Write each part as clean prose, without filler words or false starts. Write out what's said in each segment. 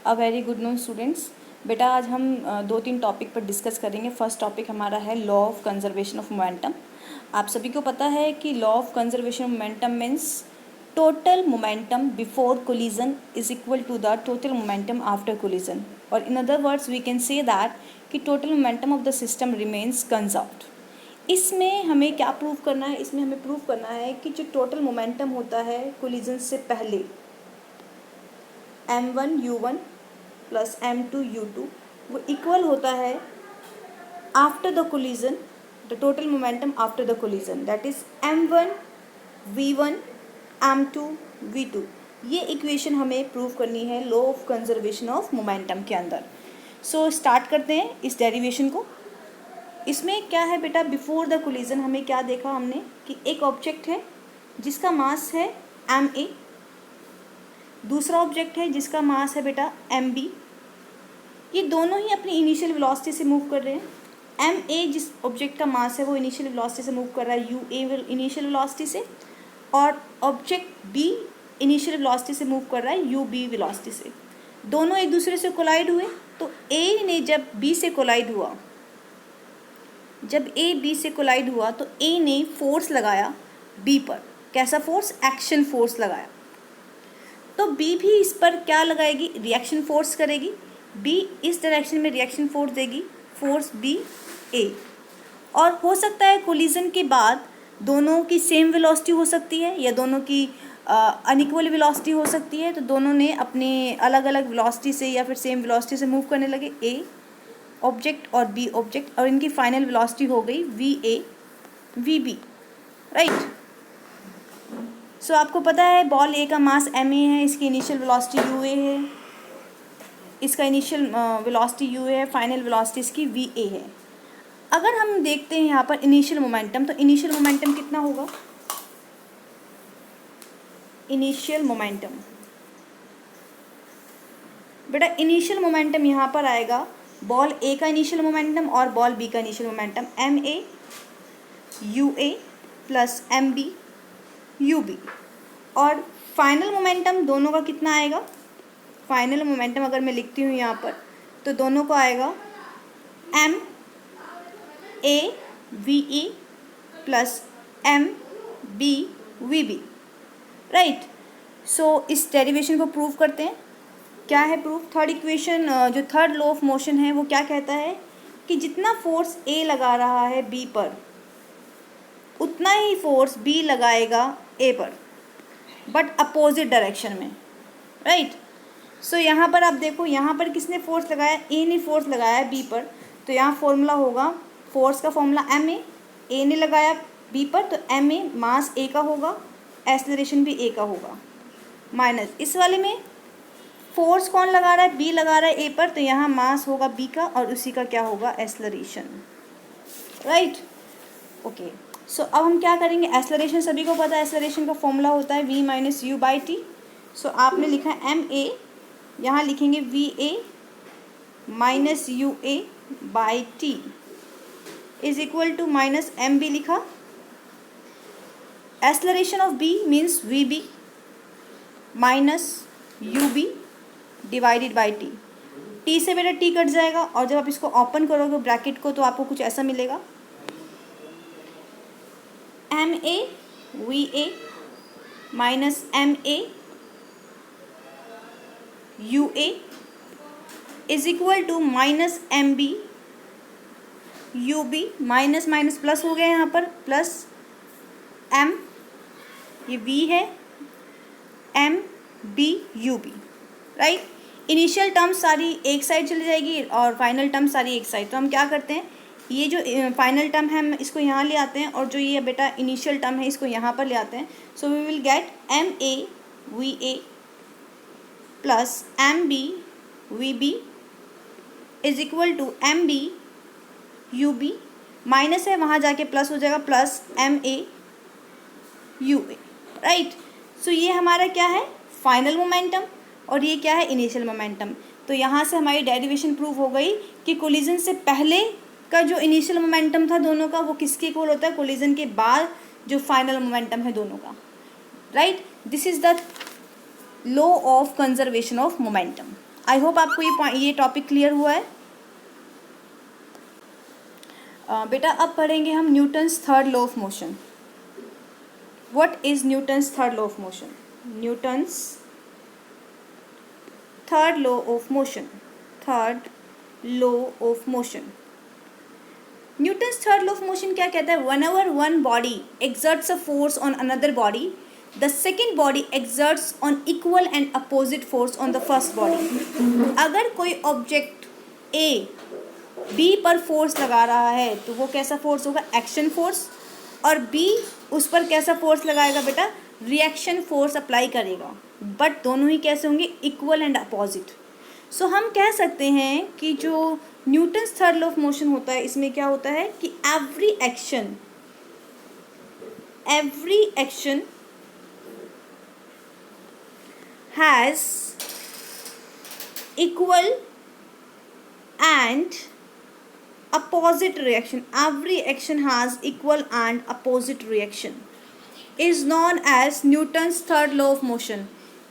A very good noon students. बेटा आज हम दो तीन टॉपिक पर डिस्कस करेंगे। फर्स्ट टॉपिक हमारा है law of conservation of momentum. आप सभी को पता है कि law of conservation of momentum means total momentum before collision is equal to the total momentum after collision, और in other words we can say that कि total momentum of the system remains conserved. इसमें हमें क्या prove करना है? इसमें हमें prove करना है कि जो टोटल मोमेंटम होता है कोलिजन से पहले m1u1 प्लस m2u2 वो इक्वल होता है after the collision, the total momentum after the collision, that is m1v1 m2v2। ये इक्वेशन हमें प्रूव करनी है law of conservation of momentum के अंदर। सो स्टार्ट करते हैं इस डेरिवेशन को। इसमें क्या है बेटा, बिफोर द कोलिजन हमें क्या देखा हमने कि एक ऑब्जेक्ट है जिसका मास है ma, दूसरा ऑब्जेक्ट है जिसका मास है बेटा mb। ये दोनों ही अपनी इनिशियल वेलोसिटी से मूव कर रहे हैं। ma जिस ऑब्जेक्ट का मास है वो इनिशियल वेलोसिटी से मूव कर रहा है ua इनिशियल वेलोसिटी से, और ऑब्जेक्ट b इनिशियल वेलोसिटी से मूव कर रहा है ub वेलोसिटी से। दोनों एक दूसरे से कोलाइड हुए, तो a ने जब b से कोलाइड हुआ, जब a b से कोलाइड हुआ तो a ने फोर्स लगाया b पर। कैसा फोर्स? एक्शन फोर्स लगाया। तो b भी इस पर क्या लगाएगी? रिएक्शन फोर्स करेगी। b इस डायरेक्शन में रिएक्शन फोर्स देगी, फोर्स b a। और हो सकता है कोलिजन के बाद दोनों की सेम वेलोसिटी हो सकती है या दोनों की अनइक्वल वेलोसिटी हो सकती है। तो दोनों ने अपने अलग अलग वेलोसिटी से या फिर सेम वेलोसिटी से मूव करने लगे, a ऑब्जेक्ट और b ऑब्जेक्ट, और इनकी फाइनल वेलोसिटी हो गई va vb, राइट। सो आपको पता है बॉल ए का मास ma है, इसकी इनिशियल वेलोसिटी ua है, इसका इनिशियल वेलोसिटी ua है, फाइनल वेलोसिटी इसकी va है। अगर हम देखते हैं यहाँ पर इनिशियल मोमेंटम, तो इनिशियल मोमेंटम कितना होगा? इनिशियल मोमेंटम बेटा, इनिशियल मोमेंटम यहाँ पर आएगा बॉल ए का इनिशियल मोमेंटम और बॉल बी का initial momentum ma ua plus mb ub, और फाइनल मोमेंटम दोनों का कितना आएगा? फाइनल मोमेंटम अगर मैं लिखती हूँ यहाँ पर, तो दोनों को आएगा m a v e plus m b v b, right. So इस डेरिवेशन को प्रूव करते हैं। क्या है प्रूफ? थर्ड इक्वेशन, जो थर्ड लॉ ऑफ मोशन है वो क्या कहता है कि जितना फोर्स a लगा रहा है b पर, उतना ही फोर्स b लगाएगा a पर, बट अपोजिट डायरेक्शन में, राइट। सो यहाँ पर आप देखो, यहाँ पर किसने फोर्स लगाया? a ने फोर्स लगाया b पर, तो यहाँ फॉर्मूला होगा, फोर्स का फॉर्मूला ma, a ने लगाया b पर तो ma मास a का होगा, एक्सेलरेशन भी a का होगा, माइनस इस वाले में फोर्स कौन लगा रहा है? b लगा रहा है a पर, तो यहाँ मास होगा b का और उसी का क्या होगा? Acceleration, right. ओके, सो अब हम क्या करेंगे? एक्सेलरेशन सभी को पता है, एक्सेलरेशन का फॉर्मूला होता है v minus U by T. So आपने लिखा है ma, यहाँ लिखेंगे va minus U A by T is equal to minus M B लिखा। Acceleration of b means vb minus U B divided by T. T से बेटा T cut जाएगा, और जब आप इसको ओपन करोगे ब्रैकेट को, तो आपको कुछ ऐसा मिलेगा, M A V A minus M A U A is equal to minus M B U B, minus minus plus हो गया यहाँ पर, प्लस एम, ये v है, M B U B, right. Initial terms सारी एक साइड चली जाएगी और फाइनल टर्म सारी एक साइड। तो हम क्या करते हैं, ये जो फाइनल टर्म है हम इसको यहाँ ले आते हैं, और जो ये बेटा इनिशियल टर्म है इसको यहाँ पर ले आते हैं। So we will get M A V A plus M B V B is equal to M B U B, minus है वहाँ जाके प्लस हो जाएगा, plus M A U A, right. So ये हमारा क्या है? फाइनल मोमेंटम, और ये क्या है? Initial momentum. तो यहाँ से हमारी डेरिवेशन प्रूव हो गई कि कोलिजन से पहले का जो इनिशियल मोमेंटम था दोनों का, वो किसके इक्वल होता है? कोलिजन के बाद जो फाइनल मोमेंटम है दोनों का, right. This is the law of conservation of momentum. I hope आपको ये टॉपिक क्लियर हुआ है। बेटा अब पढ़ेंगे हम Newton's third law of motion. What is Newton's third law of motion? Newton's third law of motion, third law of motion. Newton's third law of motion क्या कहता है? Whenever one body exerts a force on another body, the second body exerts on equal and opposite force on the first body। अगर कोई object A B पर force लगा रहा है तो वो कैसा फोर्स होगा? Action force. और B उस पर कैसा फोर्स लगाएगा बेटा? रिएक्शन फोर्स अप्लाई करेगा। बट दोनों ही कैसे होंगे? Equal and opposite. सो हम कह सकते हैं कि जो Newton's third law of motion होता है, इसमें क्या होता है कि every action has equal and opposite reaction। every action has equal and opposite reaction is known as Newton's third law of motion,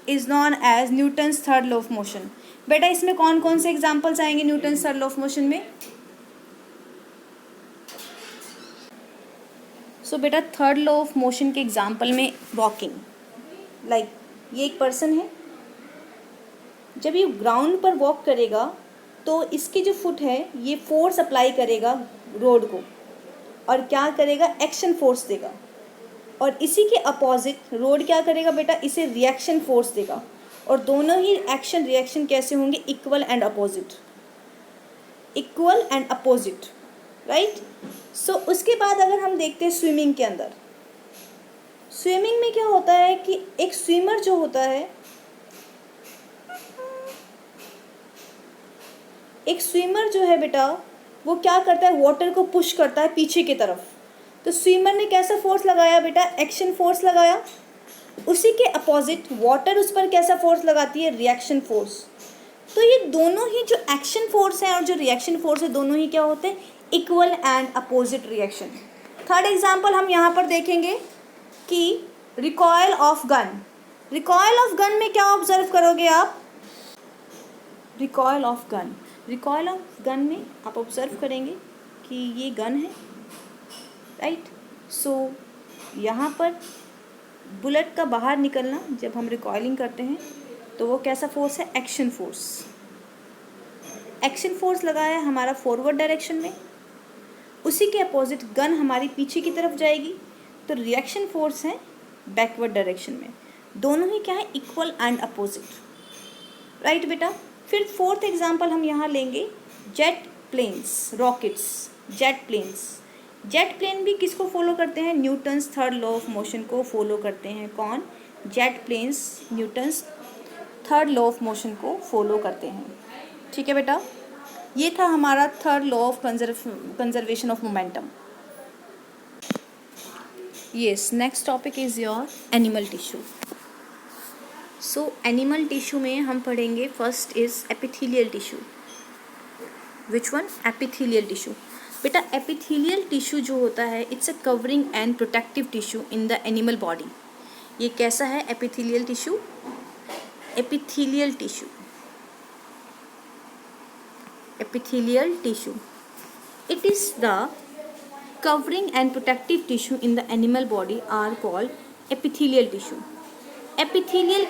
is known as Newton's third law of motion। बेटा इसमें कौन कौन से एग्जांपल्स आएंगे Newton's third law of motion में? सो बेटा third law of motion के example में वॉकिंग, लाइक ये एक पर्सन है, जब ये ग्राउंड पर वॉक करेगा तो इसकी जो फुट है ये फोर्स अप्लाई करेगा रोड को, और क्या करेगा? एक्शन फोर्स देगा। और इसी के अपोजिट रोड क्या करेगा बेटा? इसे रिएक्शन फोर्स देगा। और दोनों ही एक्शन रिएक्शन कैसे होंगे? Equal and opposite, equal and opposite, right. So उसके बाद अगर हम देखते हैं स्विमिंग के अंदर, स्विमिंग में क्या होता है कि एक स्विमर जो होता है, एक स्विमर जो है बेटा वो क्या करता है? वाटर को पुश करता है पीछे की तरफ। तो स्विमर ने कैसा फोर्स लगाया बेटा? एक्शन फोर्स लगाया। उसी के अपोजिट वाटर उस पर कैसा फोर्स लगाती है? Reaction force. तो ये दोनों ही जो एक्शन फोर्स है और जो रिएक्शन फोर्स है, दोनों ही क्या होते हैं? Equal and opposite reaction. Third example हम यहाँ पर देखेंगे कि recoil of gun. Recoil of gun में क्या ऑब्जर्व करोगे आप? Recoil of gun, recoil of gun में आप ऑब्जर्व करेंगे कि ये गन है, राइट। सो यहाँ पर बुलेट का बाहर निकलना, जब हम रिकॉयलिंग करते हैं तो वो कैसा फोर्स है? Action force. एक्शन फोर्स लगाया है हमारा फॉरवर्ड डायरेक्शन में, उसी के अपोजिट गन हमारी पीछे की तरफ जाएगी, तो रिएक्शन फोर्स है बैकवर्ड डायरेक्शन में। दोनों ही क्या है? इक्वल एंड अपोजिट, राइट बेटा। फिर फोर्थ एग्जाम्पल हम यहाँ लेंगे jet planes, rockets, jet planes. Jet plane भी किसको फॉलो करते हैं? Newton's third law of motion को फॉलो करते हैं। कौन? Jet planes Newton's third law of motion को फॉलो करते हैं। ठीक है बेटा, ये था हमारा third law of conservation of momentum. Yes, next topic is your animal tissue. So animal tissue में हम पढ़ेंगे first is epithelial tissue. Which one? Epithelial tissue. बेटा एपिथेलियल टिश्यू जो होता है, it's a covering and protective tissue in the animal body. ये कैसा है epithelial tissue? Epithelial tissue, epithelial tissue, it is the covering and protective tissue in the animal body are called epithelial tissue। epithelial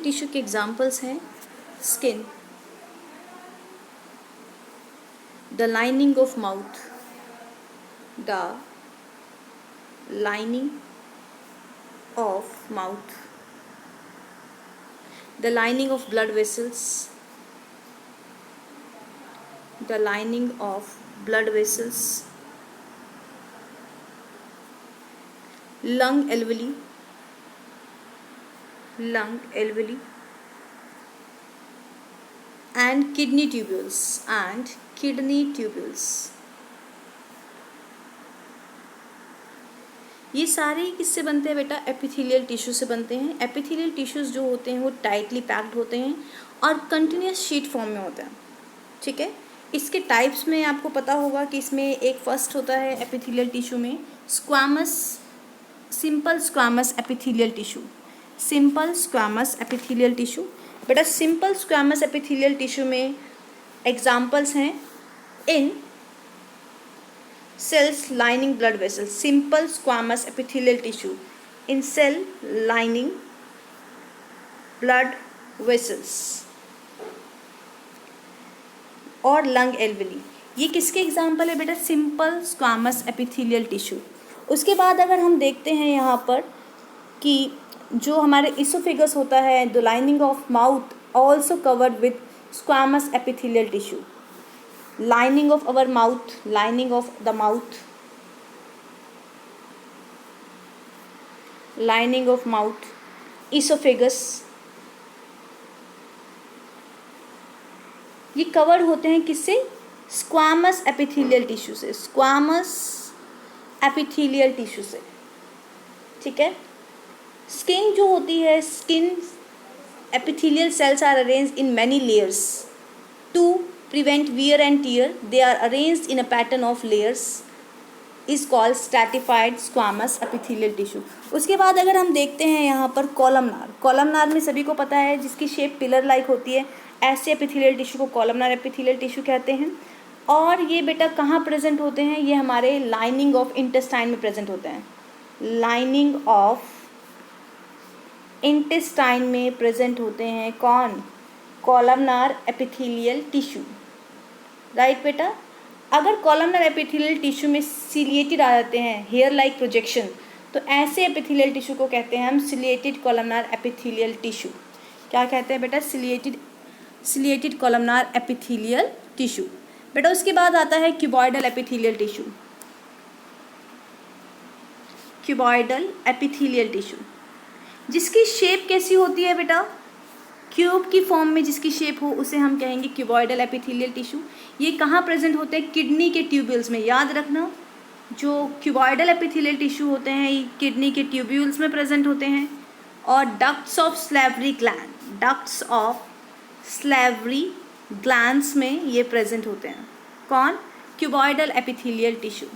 tissue के examples हैं skin, the lining of mouth, the lining of mouth, the lining of blood vessels, the lining of blood vessels, lung alveoli, lung alveoli, and kidney tubules, and kidney tubules। ये सारे किससे बनते हैं बेटा? Epithelial tissue से बनते हैं। Epithelial tissues जो होते हैं वो टाइटली पैक्ड होते हैं और कंटिन्यूस शीट फॉर्म में होते हैं। ठीक है, इसके टाइप्स में आपको पता होगा कि इसमें एक फर्स्ट होता है एपिथेलियल टिश्यू में squamous, simple squamous epithelial tissue. Simple squamous epithelial tissue. बेटा सिंपल स्क्वैमस एपिथेलियल टिश्यू में एग्जाम्पल्स हैं इन cells lining blood vessels, simple squamous epithelial tissue in cell lining blood vessels और लंग एल्वेली। ये किसके example है बेटा? Simple squamous epithelial tissue. उसके बाद अगर हम देखते हैं यहाँ पर कि जो हमारे इसोफेगस होता है, the lining of mouth also covered with squamous epithelial tissue. lining of our mouth, lining of the mouth, lining of mouth, esophagus, ये कवर होते हैं किससे? स्क्वामस एपिथेलियल टिश्यू से, स्क्वामस एपिथेलियल टिश्यू से। ठीक है। स्किन जो होती है, skin epithelial cells are arranged in many layers to prevent wear and tear. They are arranged in a pattern of layers is called stratified squamous epithelial tissue. उसके बाद अगर हम देखते हैं यहाँ पर कॉलमनार, कॉलमनार में सभी को पता है जिसकी शेप पिलर लाइक होती है, ऐसे एपिथेलियल टिश्यू को कॉलमनार एपिथेलियल टिश्यू कहते हैं। और ये बेटा कहाँ प्रेजेंट होते हैं? ये हमारे लाइनिंग ऑफ इंटेस्टाइन में प्रेजेंट होते हैं, लाइनिंग ऑफ इंटेस्टाइन में प्रेजेंट होते हैं। कौन? Columnar epithelial tissue. राइट बेटा। अगर कॉलमनार एपिथेलियल टिश्यू में सिलिएटेड आ जाते हैं, हेयर लाइक प्रोजेक्शन, तो ऐसे एपिथेलियल टिश्यू को कहते हैं हम सिलिएटेड कॉलमनार एपिथेलियल टिश्यू। क्या कहते हैं बेटा? Ciliated columnar epithelial tissue. बेटा उसके बाद आता है cuboidal epithelial tissue. Cuboidal epithelial tissue जिसकी शेप कैसी होती है बेटा? क्यूब की फॉर्म में जिसकी शेप हो उसे हम कहेंगे क्यूबॉइडल एपिथेलियल टिश्यू। ये कहाँ प्रेजेंट होते हैं? किडनी के ट्यूब्यूल्स में। याद रखना, जो क्यूबॉइडल एपिथेलियल टिश्यू होते हैं ये किडनी के ट्यूब्यूल्स में प्रेजेंट होते हैं। और ducts of salivary gland, ducts of slavery glands में ये प्रेजेंट होते हैं। कौन? Cuboidal epithelial tissue.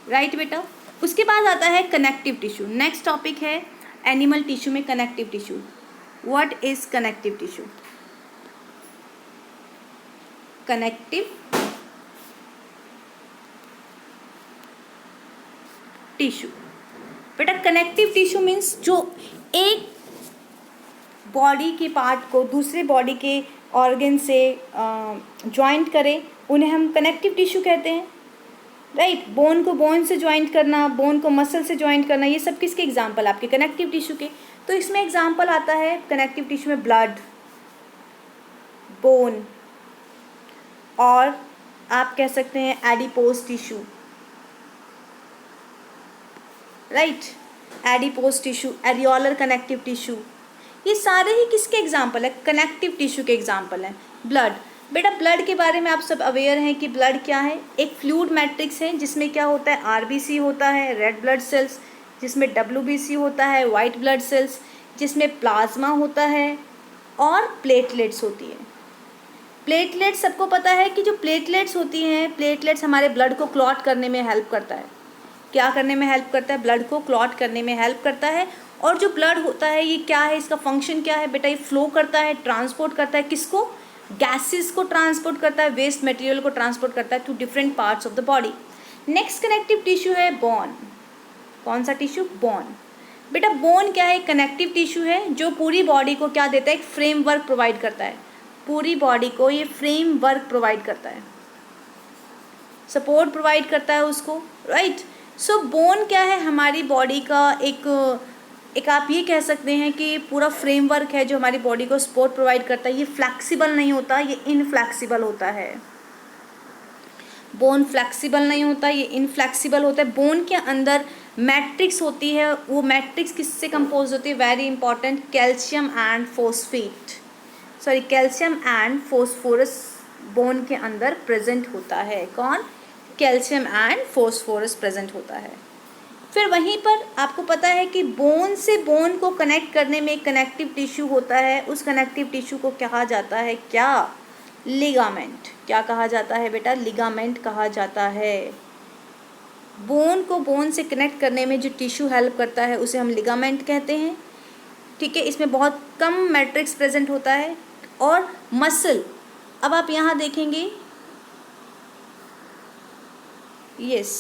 राइट बेटा। उसके बाद आता है कनेक्टिव टिश्यू। नेक्स्ट टॉपिक है एनिमल टिश्यू में connective tissue. What is connective tissue? Connective tissue. बेटा कनेक्टिव टिश्यू मीन्स जो एक बॉडी के पार्ट को दूसरे बॉडी के ऑर्गन से ज्वाइंट करे, उन्हें हम कनेक्टिव टिश्यू कहते हैं। राइट। बोन को बोन से ज्वाइंट करना, बोन को मसल से ज्वाइंट करना, ये सब किसके एग्जाम्पल? आपके कनेक्टिव टिश्यू के। तो इसमें एग्जाम्पल आता है कनेक्टिव टिश्यू में ब्लड, बोन, और आप कह सकते हैं adipose tissue. Right. Adipose tissue, areolar connective tissue, ये सारे ही किसके एग्जाम्पल है? कनेक्टिव टिश्यू के एग्जाम्पल हैं। ब्लड। बेटा ब्लड के बारे में आप सब अवेयर हैं कि ब्लड क्या है? एक फ्लूइड मैट्रिक्स है जिसमें क्या होता है? आरबीसी होता है, रेड ब्लड सेल्स, जिसमें डब्ल्यूबीसी होता है, वाइट ब्लड सेल्स, जिसमें प्लाज्मा होता है, और प्लेटलेट्स होती है। प्लेटलेट्स सबको पता है कि जो प्लेटलेट्स होती हैं, प्लेटलेट्स हमारे ब्लड को क्लॉट करने में हेल्प करता है। क्या करने में हेल्प करता है? ब्लड को क्लॉट करने में हेल्प करता है। और जो ब्लड होता है ये क्या है? इसका फंक्शन क्या है बेटा? ये फ्लो करता है, ट्रांसपोर्ट करता है किसको? गैसेस को ट्रांसपोर्ट करता है, वेस्ट मटेरियल को ट्रांसपोर्ट करता है to different parts of the body. Next connective tissue है बोन। कौन सा टिश्यू? बोन। बेटा बोन क्या है? कनेक्टिव टिश्यू है जो पूरी बॉडी को क्या देता है? एक फ्रेमवर्क प्रोवाइड करता है। पूरी बॉडी को ये फ्रेमवर्क प्रोवाइड करता है, सपोर्ट प्रोवाइड करता है उसको। राइट। सो बोन क्या है? हमारी बॉडी का एक आप ये कह सकते हैं कि पूरा फ्रेमवर्क है जो हमारी बॉडी को सपोर्ट प्रोवाइड करता है। ये फ्लैक्सिबल नहीं होता, ये इनफ्लैक्सिबल होता है। बोन फ्लैक्सिबल नहीं होता, ये इनफ्लैक्सिबल होता है। बोन के अंदर मैट्रिक्स होती है, वो मैट्रिक्स किससे कंपोज होती है? Very important, calcium and phosphate, sorry calcium and phosphorus bone के अंदर प्रेजेंट होता है। कौन? कैल्शियम एंड फोस्फोरस प्रेजेंट होता है। फिर वहीं पर आपको पता है कि बोन से बोन को कनेक्ट करने में एक कनेक्टिव टिश्यू होता है। उस कनेक्टिव टिश्यू को कहा जाता है क्या? लिगामेंट। क्या कहा जाता है बेटा? लिगामेंट कहा जाता है। बोन को बोन से कनेक्ट करने में जो टिश्यू हेल्प करता है उसे हम लिगामेंट कहते हैं। ठीक है, इसमें बहुत कम मैट्रिक्स प्रेजेंट होता है। और मसल, अब आप यहाँ देखेंगे, यस,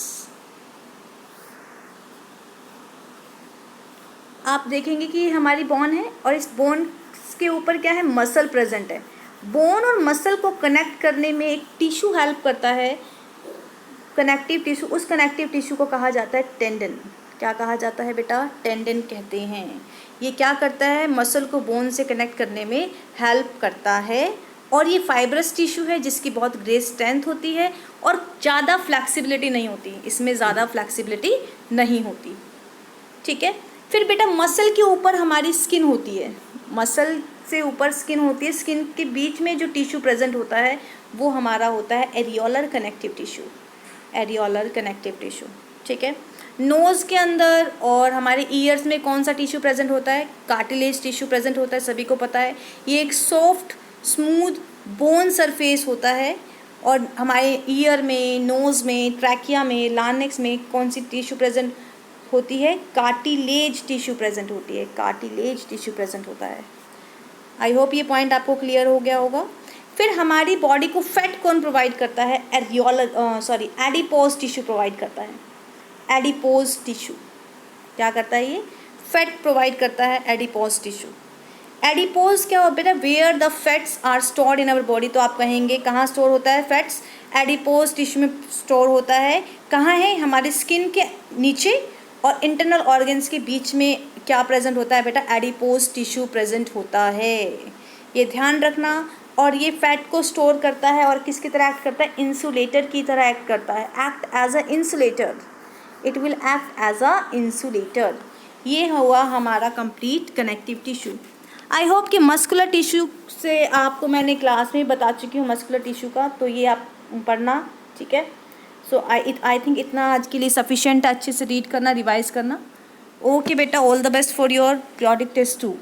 आप देखेंगे कि हमारी बोन है और इस बोन के ऊपर क्या है, मसल प्रेजेंट है। बोन और मसल को कनेक्ट करने में एक टिश्यू हेल्प करता है, कनेक्टिव टिश्यू। उस कनेक्टिव टिश्यू को कहा जाता है टेंडन। क्या कहा जाता है बेटा, टेंडन कहते हैं। ये क्या करता है, मसल को बोन से कनेक्ट करने में हेल्प करता है। और ये फाइब्रस टिश्यू है जिसकी बहुत ग्रेट स्ट्रेंथ होती है और ज़्यादा फ्लैक्सिबिलिटी नहीं होती, इसमें ज़्यादा फ्लैक्सिबिलिटी नहीं होती। ठीक है, फिर बेटा मसल के ऊपर हमारी स्किन होती है, मसल से ऊपर स्किन होती है। स्किन के बीच में जो टिश्यू प्रेजेंट होता है वो हमारा होता है areolar connective tissue, areolar connective tissue. ठीक है, नोज़ के अंदर और हमारे ईयर्स में कौन सा टिश्यू प्रेजेंट होता है, कार्टिलेज टिश्यू प्रेजेंट होता है, सभी को पता है। ये एक सॉफ्ट स्मूथ बोन सरफेस होता है। और हमारे ईयर में, नोज़ में, ट्रैकिया में, लार्निक्स में कौन सी टिश्यू प्रेजेंट होती है, कार्टिलेज टिश्यू प्रेजेंट होती है, कार्टिलेज टिश्यू प्रेजेंट होता है। आई होप ये पॉइंट आपको क्लियर हो गया होगा। फिर हमारी बॉडी को फैट कौन प्रोवाइड करता है, एडिपोज टिश्यू प्रोवाइड करता है। एडिपोज टिश्यू क्या करता है, ये फैट प्रोवाइड करता है, एडिपोज टिश्यू। एडिपोज क्या होता है, where the fats are stored in our body. तो आप कहेंगे कहाँ स्टोर होता है फैट्स, एडिपोज टिश्यू में स्टोर होता है। कहाँ है, हमारे स्किन के नीचे और इंटरनल ऑर्गन्स के बीच में क्या प्रेजेंट होता है बेटा, एडिपोज टिश्यू प्रेजेंट होता है। ये ध्यान रखना। और ये फैट को स्टोर करता है और किसकी तरह एक्ट करता है, इंसुलेटर की तरह एक्ट करता है, act as a insulator, it will act as a insulator. ये हुआ हमारा complete connective tissue. I hope कि मस्कुलर टिश्यू से आपको मैंने क्लास में बता चुकी हूँ मस्कुलर टिश्यू का, तो ये आप पढ़ना। ठीक है, सो आई थिंक इतना आज के लिए सफिशिएंट है। अच्छे से रीड करना, रिवाइज करना। ओके बेटा, all the best for your periodic test 2।